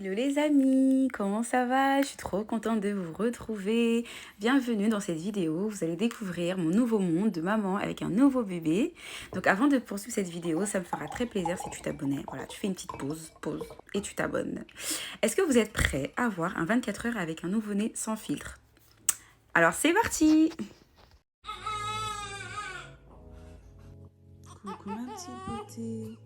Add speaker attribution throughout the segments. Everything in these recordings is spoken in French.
Speaker 1: Hello les amis, comment ça va? Je suis trop contente de vous retrouver. Bienvenue dans cette vidéo, vous allez découvrir mon nouveau monde de maman avec un nouveau bébé. Donc avant de poursuivre cette vidéo, ça me fera très plaisir si tu t'abonnais. Voilà, tu fais une petite pause et tu t'abonnes. Est-ce que vous êtes prêts à voir un 24 heures avec un nouveau-né sans filtre? Alors c'est parti! Coucou ma petite beauté.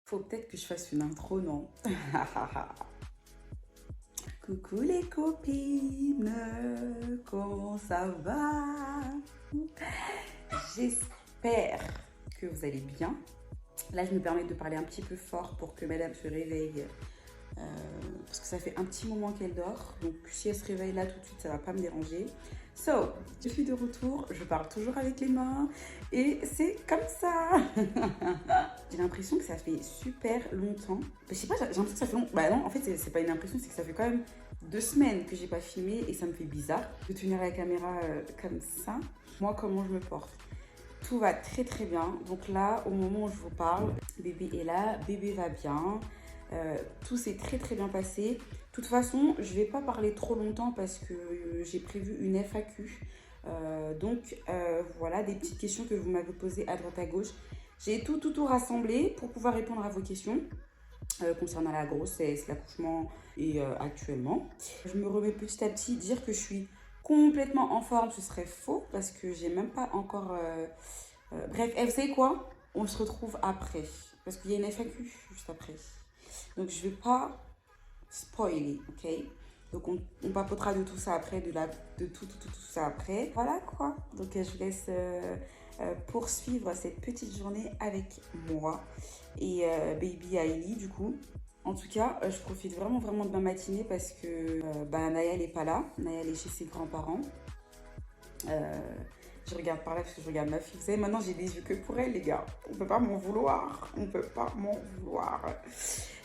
Speaker 1: Faut peut-être que je fasse une intro, non? Coucou les copines, comment ça va? J'espère que vous allez bien. Là, je me permets de parler un petit peu fort pour que madame se réveille. Parce que ça fait un petit moment qu'elle dort. Donc, si elle se réveille là tout de suite, ça va pas me déranger. So, je suis de retour. Je parle toujours avec les mains. Et c'est comme ça. J'ai l'impression que ça fait super longtemps. Je sais pas, j'ai l'impression que ça fait longtemps. Bah non, en fait, c'est pas une impression, c'est que ça fait quand même 2 semaines que j'ai pas filmé. Et ça me fait bizarre de tenir la caméra comme ça. Moi, comment je me porte? Tout va très très bien. Donc là, au moment où je vous parle, bébé est là, bébé va bien. Tout s'est très très bien passé. De toute façon, je vais pas parler trop longtemps parce que j'ai prévu une FAQ. Donc voilà, des petites questions que vous m'avez posées à droite à gauche. J'ai tout rassemblé pour pouvoir répondre à vos questions concernant la grossesse, l'accouchement et actuellement. Je me remets petit à petit dire que je suis complètement en forme, ce serait faux parce que j'ai même pas encore... bref, vous savez quoi? On se retrouve après parce qu'il y a une FAQ juste après. Donc je vais pas spoiler, ok? Donc on papotera de tout ça après, de tout ça après. Voilà quoi. Donc je vous laisse poursuivre cette petite journée avec moi et baby Hailey du coup. En tout cas, je profite vraiment de ma matinée parce que Naya elle est pas là. Naya elle est chez ses grands-parents. Je regarde par là parce que je regarde ma fille. Vous savez, maintenant j'ai des yeux que pour elle, les gars. On peut pas m'en vouloir. On peut pas m'en vouloir.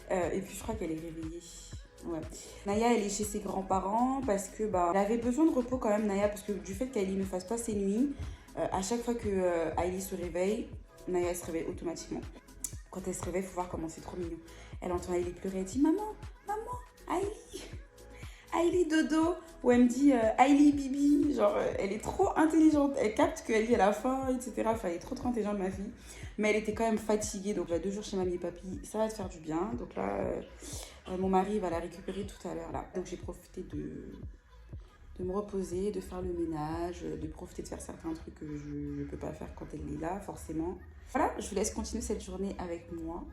Speaker 1: Et puis je crois qu'elle est réveillée. Ouais. Naya, elle est chez ses grands-parents parce que elle avait besoin de repos quand même, Naya, parce que du fait qu'Hailey ne fasse pas ses nuits, à chaque fois que Hailey se réveille, Naya elle se réveille automatiquement. Quand elle se réveille, il faut voir comment c'est trop mignon. Elle entend Hailey pleurer, elle dit maman, Hailey, Hailey dodo. Ou elle me dit Hailey bibi. Genre, elle est trop intelligente. Elle capte que Hailey elle a faim, etc. Enfin, elle est trop intelligente, ma fille. Mais elle était quand même fatiguée. Donc, 2 jours chez mamie et papy, ça va te faire du bien. Donc là, mon mari va la récupérer tout à l'heure. Là. Donc, j'ai profité de me reposer, de faire le ménage, de profiter de faire certains trucs que je ne peux pas faire quand elle est là, forcément. Voilà, je vous laisse continuer cette journée avec moi.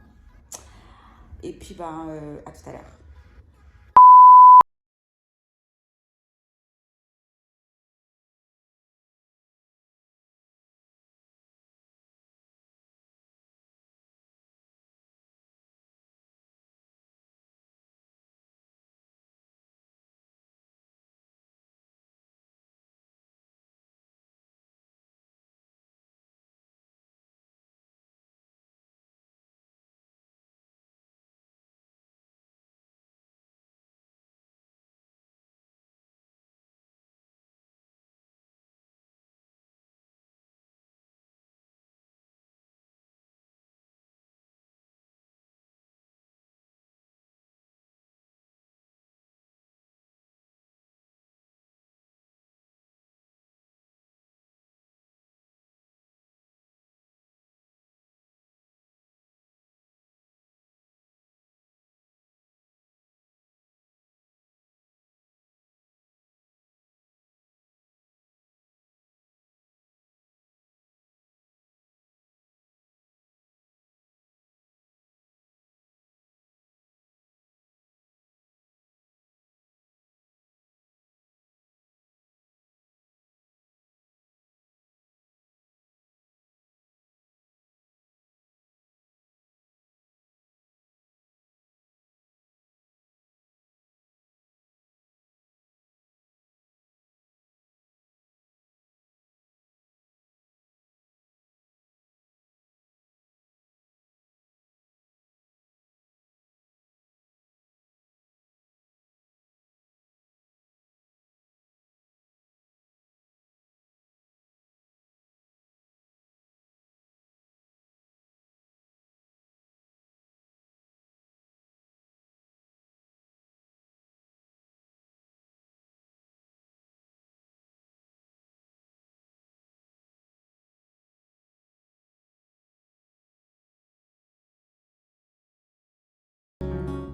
Speaker 1: Et puis, à tout à l'heure.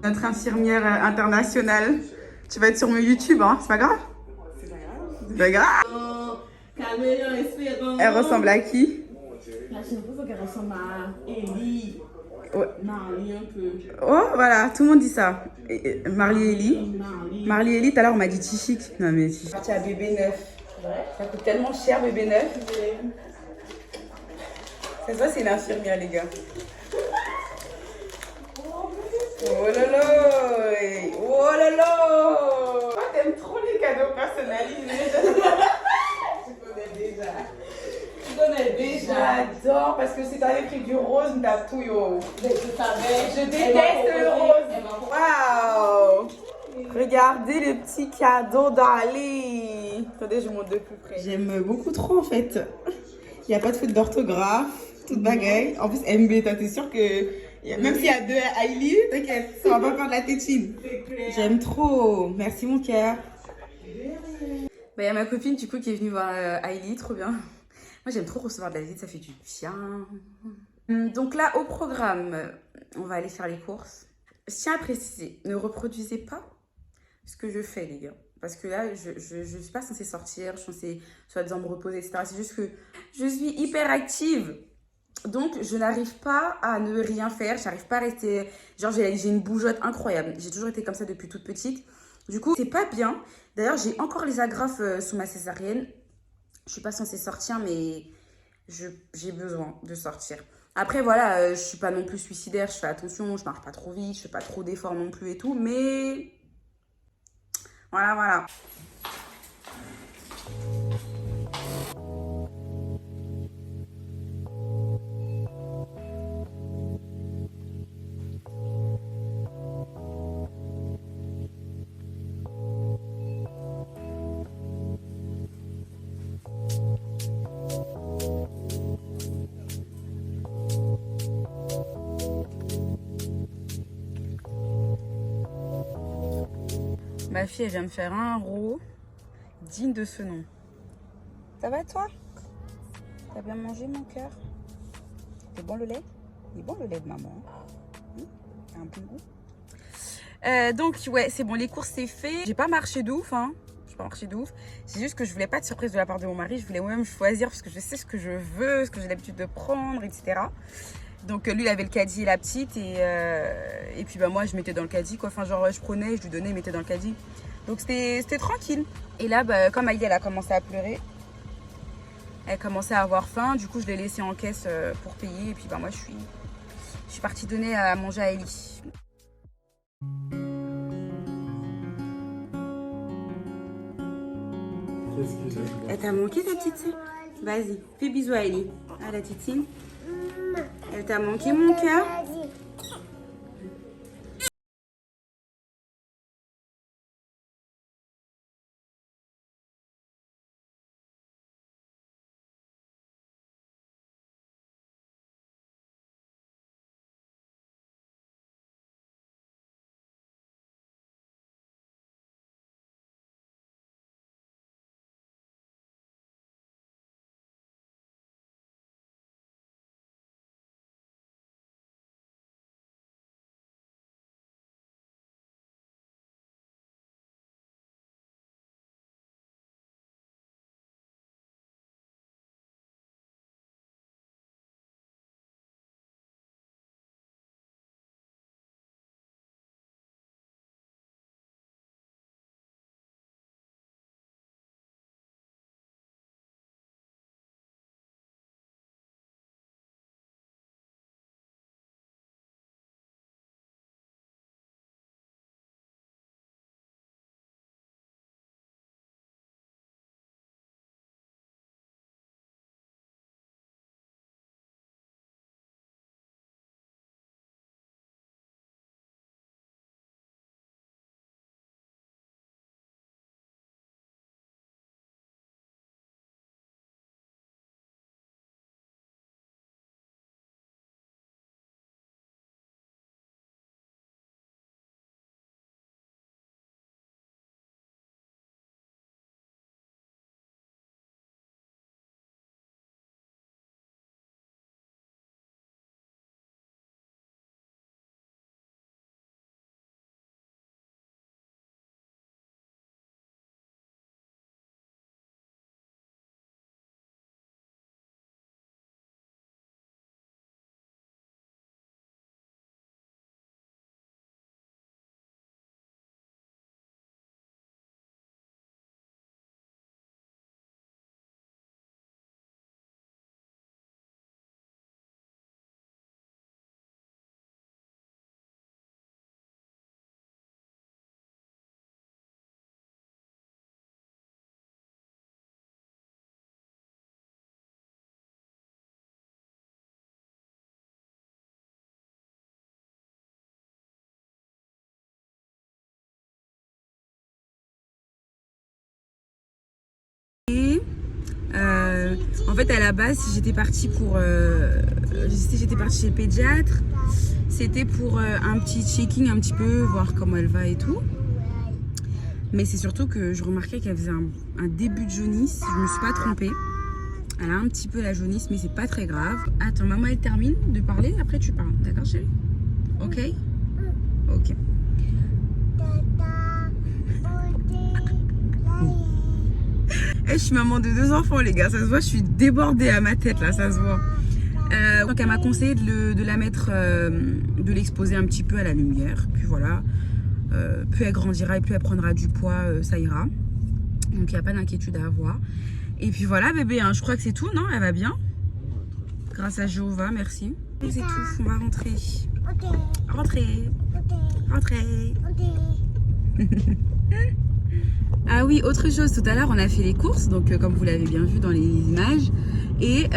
Speaker 1: Notre infirmière internationale. Tu vas être sur mon YouTube, hein? C'est pas grave? C'est pas grave. Elle ressemble à qui?
Speaker 2: J'ai l'impression qu'elle ressemble à Ellie.
Speaker 1: Ouais.
Speaker 2: Marley un peu.
Speaker 1: Oh, voilà, tout le monde dit ça. Marley et Ellie. Marley et Ellie, tout à l'heure, on m'a dit Tichik. Non, mais Tichik. Parti à bébé neuf. Ça coûte tellement cher, bébé neuf. Ça se voit, c'est une infirmière, les gars. Oh là là! Oh là là! Toi, t'aimes trop les cadeaux personnalisés. Tu connais déjà. Tu connais déjà. J'adore parce que c'est avec du rose, t'as tout, yo.
Speaker 2: Mais je savais.
Speaker 1: Je déteste le rose. Waouh! Regardez le petit cadeau d'Ali. Attendez, je monte de plus près. J'aime beaucoup trop en fait. Il n'y a pas de faute d'orthographe, toute bagaille. En plus, MB, t'es sûr que. Même s'il y a 2 Hailey, t'inquiète, ça va pas faire de la tétine. J'aime trop. Merci mon cœur. Il y a ma copine du coup qui est venue voir Hailey, trop bien. Moi j'aime trop recevoir de la visite, ça fait du bien. Donc là au programme, on va aller faire les courses. Je tiens à préciser, ne reproduisez pas ce que je fais les gars. Parce que là, je suis pas censée sortir, je suis censée soi-disant me reposer, etc. C'est juste que je suis hyper active. Donc, je n'arrive pas à ne rien faire. J'arrive pas à rester... Genre, j'ai une bougeotte incroyable. J'ai toujours été comme ça depuis toute petite. Du coup, c'est pas bien. D'ailleurs, j'ai encore les agrafes sous ma césarienne. Je suis pas censée sortir, mais j'ai besoin de sortir. Après, voilà, je suis pas non plus suicidaire. Je fais attention, je marche pas trop vite, je fais pas trop d'efforts non plus et tout. Mais... Voilà, voilà. Ma fille, elle vient me faire un roux digne de ce nom. Ça va toi? T'as bien mangé mon cœur? C'est bon le lait? Il est bon le lait de maman. Un bon goût. Donc ouais, c'est bon, les courses c'est fait. J'ai pas marché de ouf, hein. J'ai pas marché de ouf. C'est juste que je voulais pas de surprise de la part de mon mari. Je voulais moi-même choisir parce que je sais ce que je veux, ce que j'ai l'habitude de prendre, etc. Donc lui, il avait le caddie et la petite et puis bah moi, je mettais dans le caddie quoi. Enfin genre, je prenais, je lui donnais, il mettait dans le caddie. Donc c'était tranquille. Et là, bah, comme Aïe, elle a commencé à pleurer. Elle commençait à avoir faim. Du coup, je l'ai laissée en caisse pour payer. Et puis bah moi, je suis partie donner à manger à Ellie. Elle t'a manqué ta petite sœur? Vas-y, fais bisous à Ellie. Ah la titine. Elle t'a manqué mon cœur? En fait, à la base, si j'étais partie chez le pédiatre, c'était pour un petit checking un petit peu, voir comment elle va et tout. Mais c'est surtout que je remarquais qu'elle faisait un début de jaunisse. Je me suis pas trompée. Elle a un petit peu la jaunisse, mais c'est pas très grave. Attends, maman, elle termine de parler, après tu parles. D'accord, chérie? Ok? Ok. je suis maman de 2 enfants, les gars. Ça se voit, je suis débordée à ma tête, là, ça se voit. Donc, elle m'a conseillé de la mettre, de l'exposer un petit peu à la lumière. Puis voilà, plus elle grandira et plus elle prendra du poids, ça ira. Donc, il n'y a pas d'inquiétude à avoir. Et puis voilà, bébé, hein, je crois que c'est tout, non? Elle va bien? Grâce à Jéhovah, merci. C'est tout, on va rentrer. Rentrer. Rentrer. Ah oui, autre chose, tout à l'heure on a fait les courses, donc comme vous l'avez bien vu dans les images, et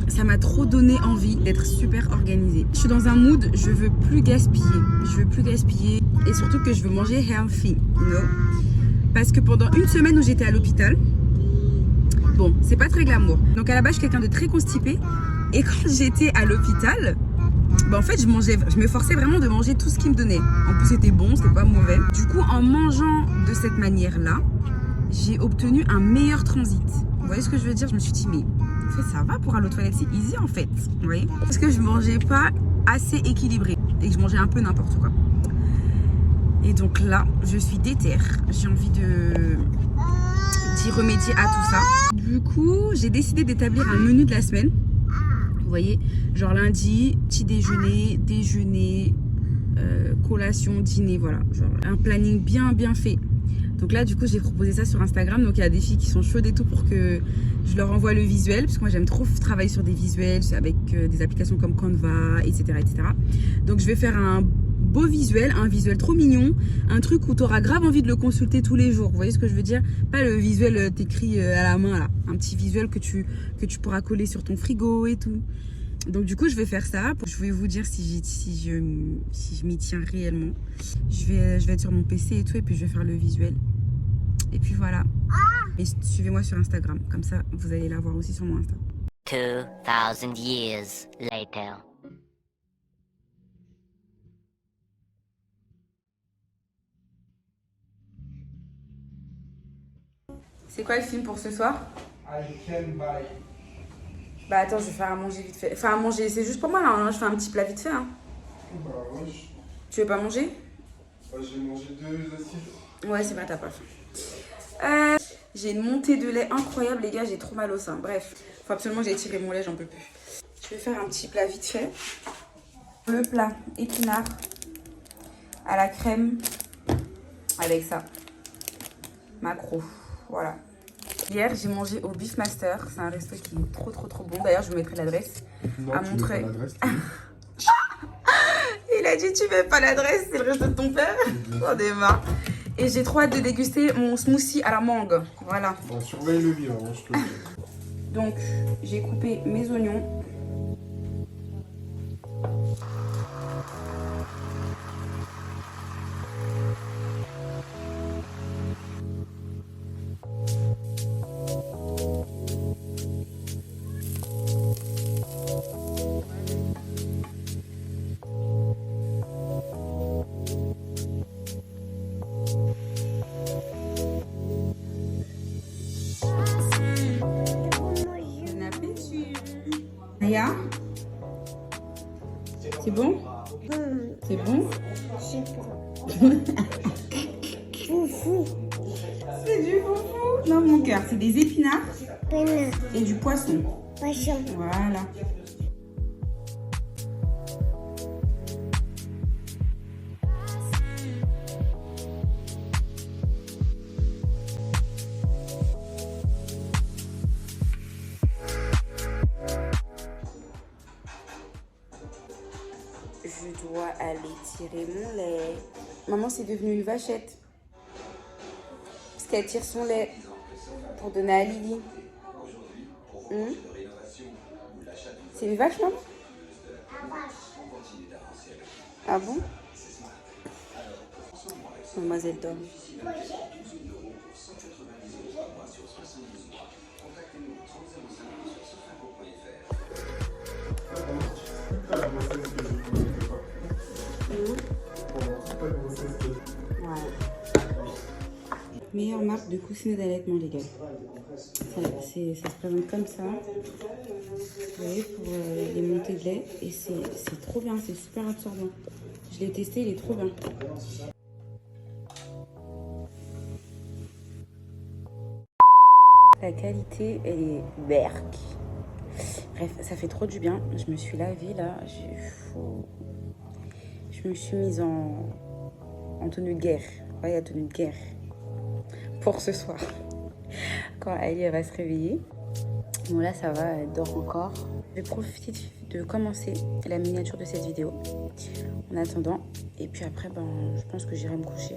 Speaker 1: ça m'a trop donné envie d'être super organisée. Je suis dans un mood, je veux plus gaspiller, et surtout que je veux manger healthy, parce que pendant une semaine où j'étais à l'hôpital, bon, c'est pas très glamour, donc à la base je suis quelqu'un de très constipé, et quand j'étais à l'hôpital, bah en fait je me forçais vraiment de manger tout ce qu'ils me donnaient. En plus c'était bon, c'était pas mauvais. Du coup en mangeant de cette manière-là, j'ai obtenu un meilleur transit. Vous voyez ce que je veux dire? Je me suis dit mais en fait ça va pour aller aux toilettes, c'est easy en fait. Vous voyez? Parce que je mangeais pas assez équilibré et que je mangeais un peu n'importe quoi. Et donc là je suis déter. J'ai envie d'y remédier à tout ça. Du coup j'ai décidé d'établir un menu de la semaine. Vous voyez, genre lundi, petit déjeuner, collation, dîner, voilà. Genre un planning bien fait. Donc là, du coup, j'ai proposé ça sur Instagram. Donc il y a des filles qui sont chaudes et tout pour que je leur envoie le visuel. Parce que moi, j'aime trop travailler sur des visuels avec des applications comme Canva, etc., etc. Donc je vais faire un beau visuel, un visuel trop mignon. Un truc où tu auras grave envie de le consulter tous les jours. Vous voyez ce que je veux dire? Pas le visuel t'écrit à la main, là. Un petit visuel que tu pourras coller sur ton frigo et tout. Donc du coup je vais faire ça. Je vais vous dire si je m'y tiens réellement. Je vais être sur mon PC et tout et puis je vais faire le visuel. Et puis voilà. Et suivez-moi sur Instagram. Comme ça vous allez la voir aussi sur mon Insta.
Speaker 3: 2000 years later.
Speaker 1: C'est quoi le film pour ce soir?
Speaker 4: I can buy.
Speaker 1: Bah attends, je vais faire à manger vite fait. Enfin à manger, c'est juste pour moi là, hein. Je fais un petit plat vite fait. Hein.
Speaker 4: Bah ouais,
Speaker 1: Tu veux pas manger?
Speaker 4: j'ai mangé 2 acides.
Speaker 1: Ouais, c'est vrai, t'as pas faim. J'ai une montée de lait incroyable, les gars, j'ai trop mal au sein. Bref, faut absolument que j'aille tirer mon lait, j'en peux plus. Je vais faire un petit plat vite fait. Le plat épinards à la crème avec ça. Macro, voilà. Hier, j'ai mangé au Beef Master. C'est un resto qui est trop bon. D'ailleurs, je vous mettrai l'adresse.
Speaker 4: Non,
Speaker 1: à
Speaker 4: tu
Speaker 1: montrer.
Speaker 4: mets pas l'adresse.
Speaker 1: Il a dit tu mets pas l'adresse, c'est le resto de ton père. J'en ai marre. Et j'ai trop hâte de déguster mon smoothie à la mangue. Voilà.
Speaker 4: Bon, surveille le bien, hein, je te le dis.
Speaker 1: Donc, j'ai coupé mes oignons. Naya, c'est bon? C'est bon?
Speaker 5: Foufou.
Speaker 1: C'est du foufou. Non, mon cœur, c'est des épinards
Speaker 5: Pena.
Speaker 1: et du poisson.
Speaker 5: Poisson.
Speaker 1: Voilà. Je dois aller tirer mon lait. Maman, c'est devenu une vachette. Parce qu'elle tire son lait pour donner à Lily. C'est une vache, maman? Ah bon? Mademoiselle dort. Voilà. Meilleure marque de coussinets d'allaitement, les gars. Ça se présente comme ça. Vous voyez, pour les montées de lait. Et c'est trop bien, c'est super absorbant. Je l'ai testé, il est trop bien. La qualité, elle est berk. Bref, ça fait trop du bien. Je me suis lavée là. Je me suis mise en tenue de guerre. Ouais, en tenue de guerre. Pour ce soir. Quand Ali elle va se réveiller. Bon là ça va, elle dort encore. Je vais profiter de commencer la miniature de cette vidéo. En attendant. Et puis après, je pense que j'irai me coucher.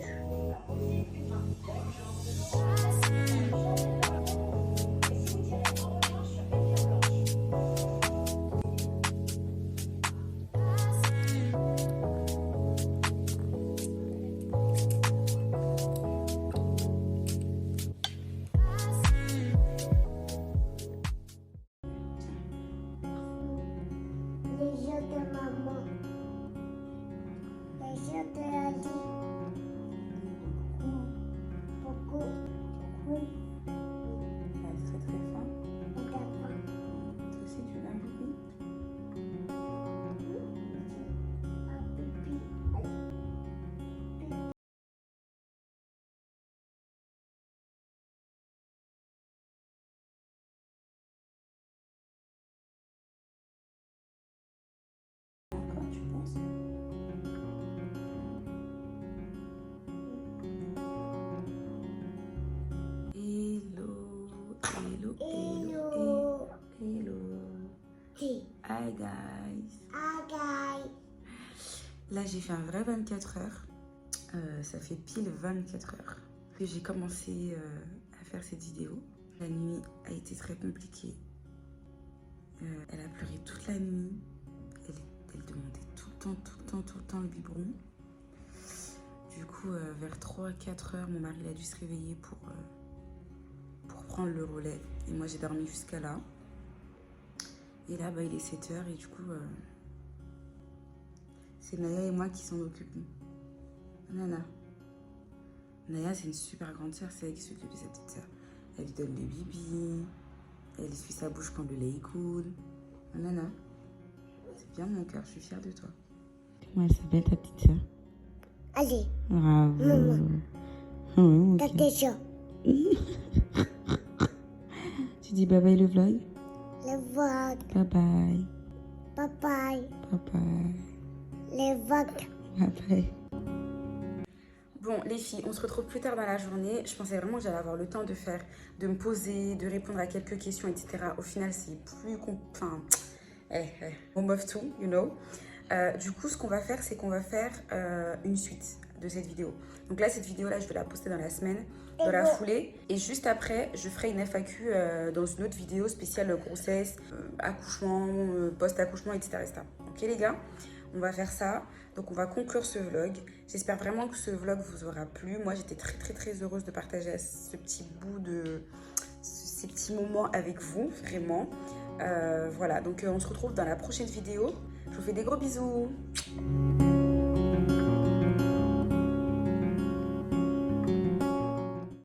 Speaker 5: Les yeux de maman. Les yeux de Ali. Beaucoup. Oui.
Speaker 1: Très très fin.
Speaker 5: D'accord.
Speaker 1: Toi aussi tu l'as oui. Encore tu penses? Hello.
Speaker 5: Hello.
Speaker 1: Hello.
Speaker 5: Hey.
Speaker 1: Hi guys.
Speaker 5: Agai.
Speaker 1: Là j'ai fait un vrai 24 heures. Ça fait pile 24 heures que j'ai commencé à faire cette vidéo. La nuit a été très compliquée. Elle a pleuré toute la nuit. Elle demandait tout le temps le biberon. Du coup, vers 3-4 heures, mon mari il a dû se réveiller pour prendre le relais. Et moi, j'ai dormi jusqu'à là. Et là, il est 7 heures et du coup, c'est Naya et moi qui s'en occupons. Nana. Naya, c'est une super grande sœur, c'est elle qui s'occupe de sa petite sœur. Elle lui donne le bibi, elle essuie sa bouche quand le lait coule. Nana, c'est bien mon cœur, je suis fière de toi. Comment elle s'appelle ta petite sœur?
Speaker 5: Allez.
Speaker 1: Bravo.
Speaker 5: Maman. T'as ça.
Speaker 1: Tu dis bye bye le vlog?
Speaker 5: Le vlog.
Speaker 1: Bye bye.
Speaker 5: Bye bye.
Speaker 1: Bye bye.
Speaker 5: Le vlog.
Speaker 1: Bye bye. Bon les filles, on se retrouve plus tard dans la journée. Je pensais vraiment que j'allais avoir le temps de me poser, de répondre à quelques questions, etc. Au final, c'est plus... home of two, you know. Du coup, ce qu'on va faire, c'est qu'on va faire une suite de cette vidéo. Donc là, cette vidéo-là, je vais la poster dans la semaine, dans la foulée. Et juste après, je ferai une FAQ dans une autre vidéo spéciale grossesse, accouchement, post-accouchement, etc., etc. Ok les gars, on va faire ça. Donc on va conclure ce vlog. J'espère vraiment que ce vlog vous aura plu. Moi, j'étais très heureuse de partager ce petit bout de... ces petits moments avec vous, vraiment. Voilà, donc on se retrouve dans la prochaine vidéo. Je vous fais des gros bisous.